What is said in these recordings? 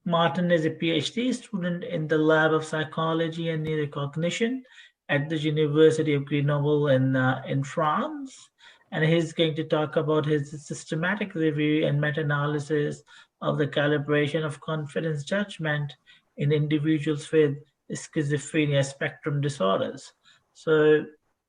Martin is a PhD student in the lab of psychology and neurocognition at the University of Grenoble in France. And he's going to talk about his systematic review and meta-analysis of the calibration of confidence judgment in individuals with schizophrenia spectrum disorders. So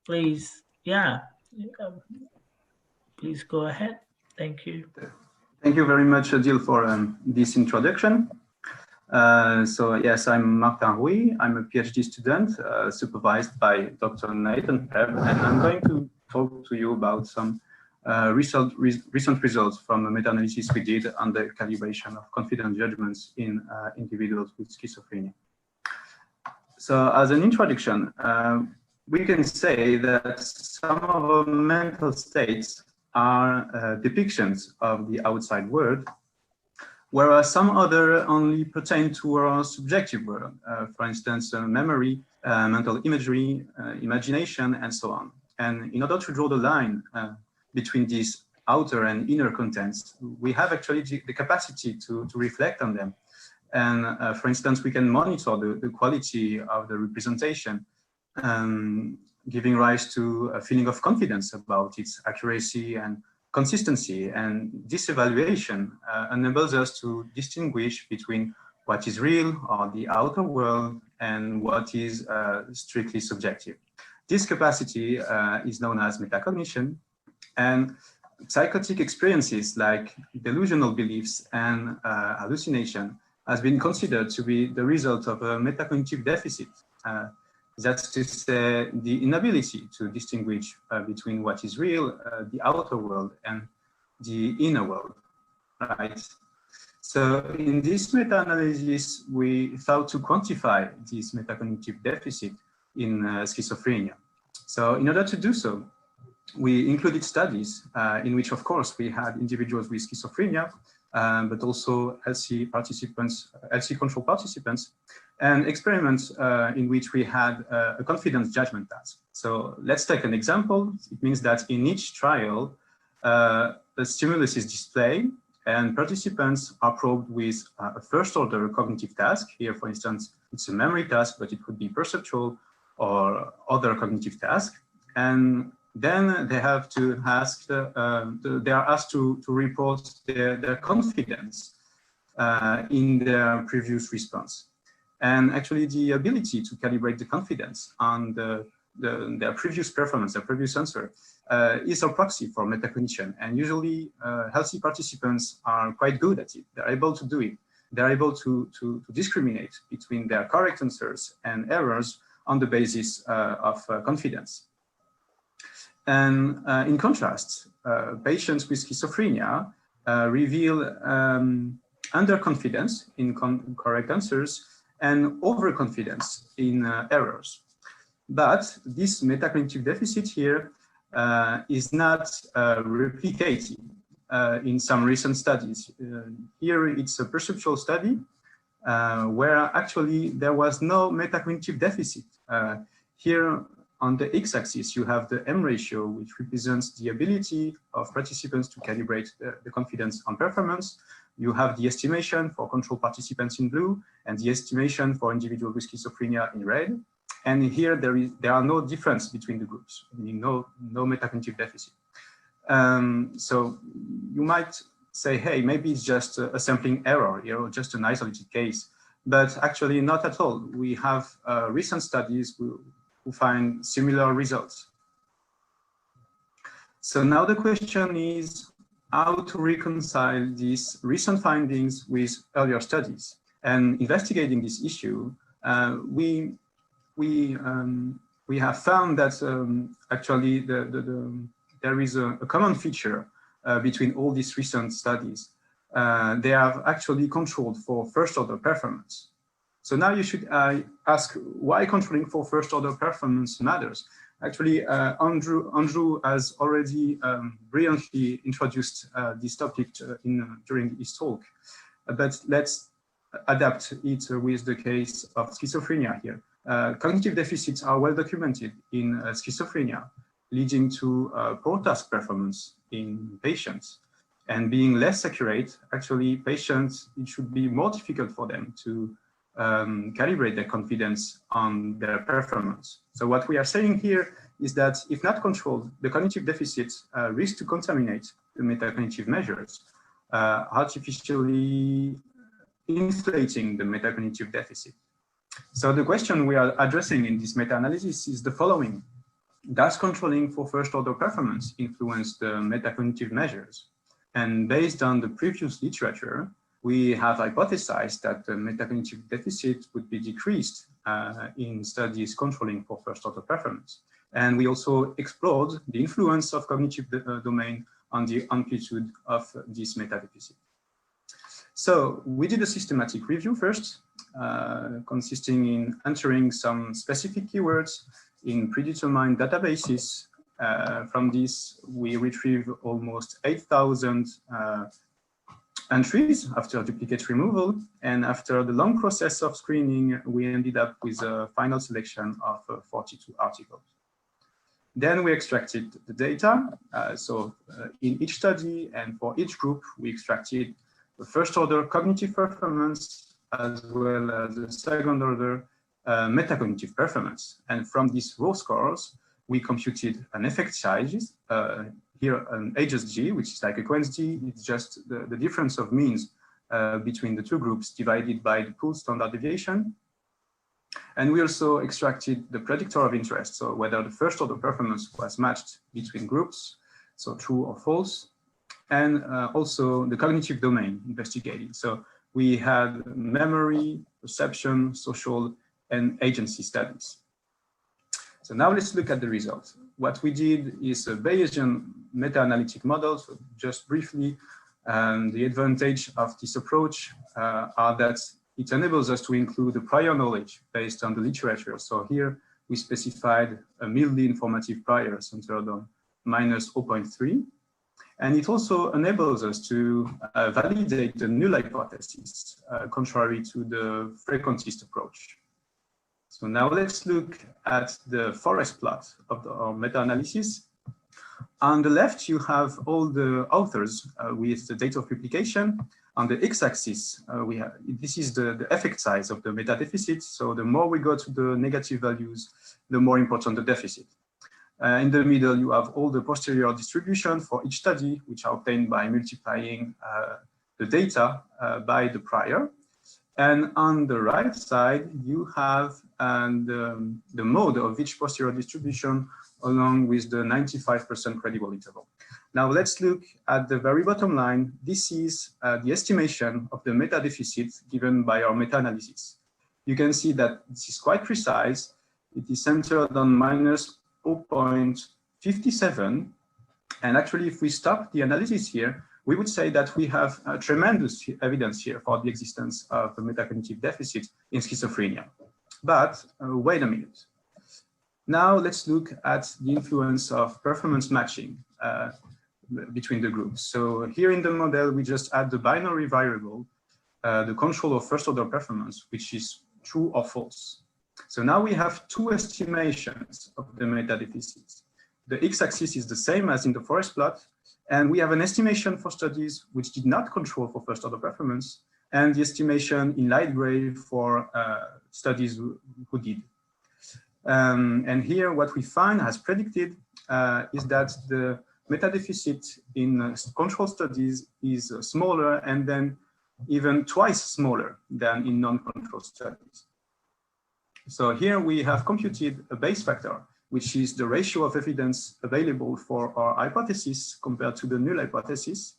please, please go ahead. Thank you. Thank you very much, Adil, for this introduction. So yes, I'm Martin ROUY. I'm a PhD student supervised by Dr. Nathan FAIVRE, and I'm going to talk to you about some recent results from a meta-analysis we did on the calibration of confidence judgments in individuals with schizophrenia. So as an introduction, we can say that some of our mental states are depictions of the outside world, whereas some other only pertain to our subjective world, for instance, memory, mental imagery, imagination, and so on. And in order to draw the line between these outer and inner contents, we have actually the capacity to reflect on them. And for instance, we can monitor the quality of the representation, giving rise to a feeling of confidence about its accuracy and consistency. And this evaluation enables us to distinguish between what is real or the outer world and what is strictly subjective. This capacity is known as metacognition, and psychotic experiences like delusional beliefs and hallucination has been considered to be the result of a metacognitive deficit. That's to say, the inability to distinguish between what is real, the outer world, and the inner world, right? So in this meta-analysis, we thought to quantify this metacognitive deficit in schizophrenia. So in order to do so, we included studies in which, of course, we had individuals with schizophrenia, but also healthy participants, healthy control participants, and experiments in which we had a confidence judgment task. So let's take an example. It means that in each trial, the stimulus is displayed and participants are probed with a first order cognitive task. Here, for instance, it's a memory task, but it could be perceptual or other cognitive task. And then they have to ask, they are asked to report their confidence in their previous response. And actually the ability to calibrate the confidence on their previous performance, their previous answer, is a proxy for metacognition. And usually healthy participants are quite good at it. They're able to do it. They're able to discriminate between their correct answers and errors on the basis of confidence. And in contrast, patients with schizophrenia reveal underconfidence in correct answers and overconfidence in errors. But this metacognitive deficit here is not replicated in some recent studies. Here it's a perceptual study where actually there was no metacognitive deficit. Here on the x-axis, you have the M ratio, which represents the ability of participants to calibrate the confidence on performance. You have the estimation for control participants in blue and the estimation for individuals with schizophrenia in red. And here there are no difference between the groups, meaning no metacognitive deficit. So you might say, hey, maybe it's just a sampling error, just an isolated case, but actually not at all. We have recent studies who find similar results. So now the question is how to reconcile these recent findings with earlier studies. And investigating this issue, we have found that actually there is a common feature between all these recent studies. They have actually controlled for first order performance. So now you should ask why controlling for first order performance matters. Actually, Andrew has already brilliantly introduced this topic during his talk, but let's adapt it with the case of schizophrenia here. Cognitive deficits are well documented in schizophrenia, leading to poor task performance in patients. And being less accurate, actually patients, it should be more difficult for them to calibrate their confidence on their performance. So what we are saying here is that if not controlled, the cognitive deficit risk to contaminate the metacognitive measures, artificially inflating the metacognitive deficit. So the question we are addressing in this meta-analysis is the following. Does controlling for first-order performance influence the metacognitive measures? And based on the previous literature, we have hypothesized that the metacognitive deficit would be decreased in studies controlling for first-order performance. And we also explored the influence of cognitive domain on the amplitude of this meta-deficit. So we did a systematic review first, consisting in entering some specific keywords in predetermined databases. From this, we retrieved almost 8,000 entries after duplicate removal. And after the long process of screening, we ended up with a final selection of 42 articles. Then we extracted the data. In each study and for each group, we extracted the first order cognitive performance as well as the second order metacognitive performance. And from these raw scores, we computed an effect size, here an HSG, which is like a QNSG. It's just the difference of means between the two groups divided by the pooled standard deviation. And we also extracted the predictor of interest, so whether the first order performance was matched between groups, so true or false, and also the cognitive domain investigated. So we had memory, perception, social, and agency studies. So now let's look at the results. What we did is a Bayesian meta-analytic model. So just briefly, the advantage of this approach are that it enables us to include the prior knowledge based on the literature. So here we specified a mildly informative prior centered on minus 0.3. And it also enables us to validate the null hypothesis, contrary to the frequentist approach. So now let's look at the forest plot of our meta-analysis. On the left, you have all the authors with the date of publication. On the x-axis, this is the effect size of the meta-deficit. So the more we go to the negative values, the more important the deficit. In the middle, you have all the posterior distribution for each study, which are obtained by multiplying the data by the prior. And on the right side, you have the mode of each posterior distribution along with the 95% credible interval. Now let's look at the very bottom line. This is the estimation of the meta-deficit given by our meta-analysis. You can see that this is quite precise. It is centered on minus 0.57. And actually, if we stop the analysis here, we would say that we have tremendous evidence here for the existence of a metacognitive deficit in schizophrenia. But wait a minute. Now let's look at the influence of performance matching between the groups. So here in the model, we just add the binary variable, the control of first order performance, which is true or false. So now we have two estimations of the meta-deficits. The x-axis is the same as in the forest plot, and we have an estimation for studies which did not control for first order performance, and the estimation in light gray for studies who did. And here what we find as predicted is that the meta-deficit in control studies is smaller and then even twice smaller than in non-control studies. So here we have computed a base factor, which is the ratio of evidence available for our hypothesis compared to the null hypothesis.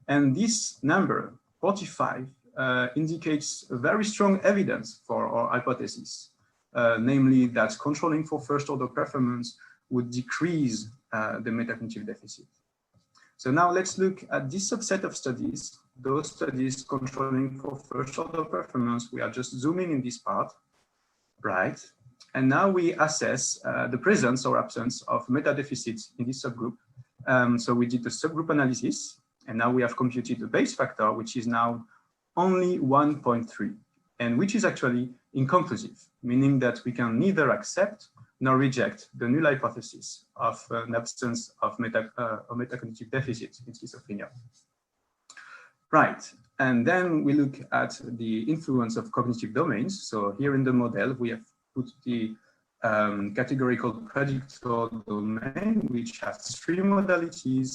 And this number, 45, indicates a very strong evidence for our hypothesis, namely that controlling for first order performance would decrease the metacognitive deficit. So now let's look at this subset of studies, those studies controlling for first order performance. We are just zooming in this part, right? And now we assess the presence or absence of meta-deficits in this subgroup. So we did the subgroup analysis, and now we have computed the base factor, which is now only 1.3, and which is actually inconclusive, meaning that we can neither accept nor reject the null hypothesis of an absence of metacognitive deficit in schizophrenia. Right. And then we look at the influence of cognitive domains. So here in the model, we have put the category called predictor domain, which has 3 modalities,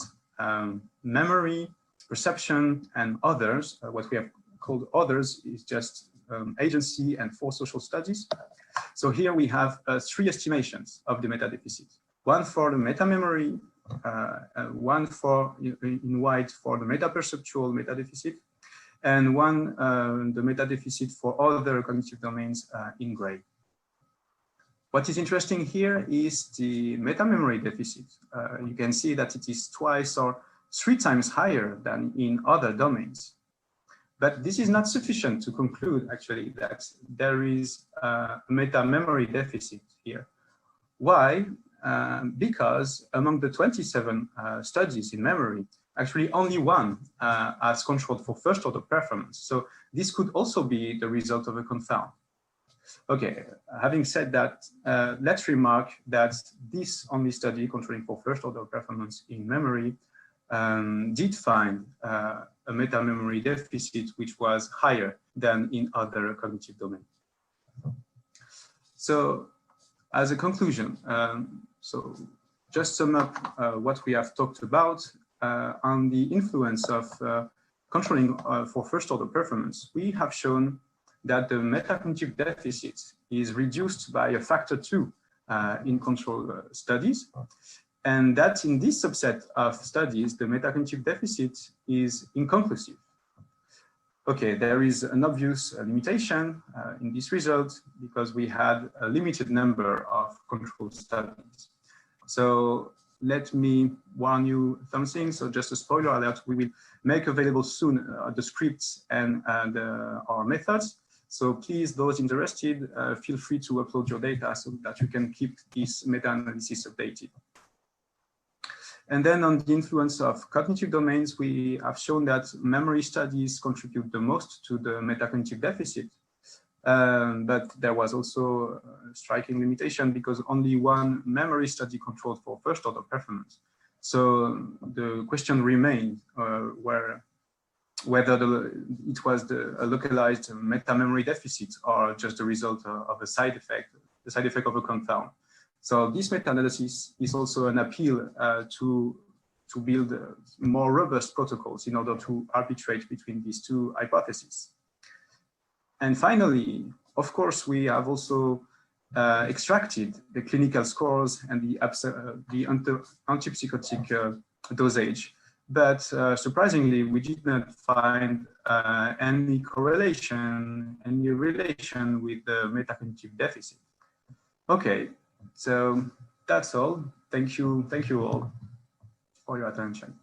memory, perception, and others. What we have called others is just agency and 4 social studies. So here we have 3 estimations of the meta deficit. One for the meta memory, one for in white for the meta perceptual meta deficit, and one the meta deficit for other cognitive domains in gray. What is interesting here is the meta memory deficit. You can see that it is 2 or 3 times higher than in other domains. But this is not sufficient to conclude actually that there is a meta memory deficit here. Why? Because among the 27 studies in memory, actually only 1 has controlled for first order performance. So this could also be the result of a confound. Okay, having said that, let's remark that this only study controlling for first order performance in memory did find a meta memory deficit which was higher than in other cognitive domains. So as a conclusion, so just sum up what we have talked about on the influence of controlling for first order performance. We have shown that the metacognitive deficit is reduced by a factor 2 in control studies, and that in this subset of studies, the metacognitive deficit is inconclusive. Okay, there is an obvious limitation in this result because we had a limited number of control studies. So let me warn you something. So just a spoiler alert, we will make available soon the scripts and our methods. So please, those interested, feel free to upload your data so that you can keep this meta-analysis updated. And then on the influence of cognitive domains, we have shown that memory studies contribute the most to the metacognitive deficit. But there was also a striking limitation because only 1 memory study controlled for first order performance. So the question remained whether it was a localized meta-memory deficit or just the result of a side effect, the side effect of a confound. So this meta-analysis is also an appeal to build more robust protocols in order to arbitrate between these 2 hypotheses. And finally, of course, we have also extracted the clinical scores and the antipsychotic dosage. But surprisingly, we did not find any correlation, any relation with the metacognitive deficit. Okay, so that's all. Thank you all for your attention.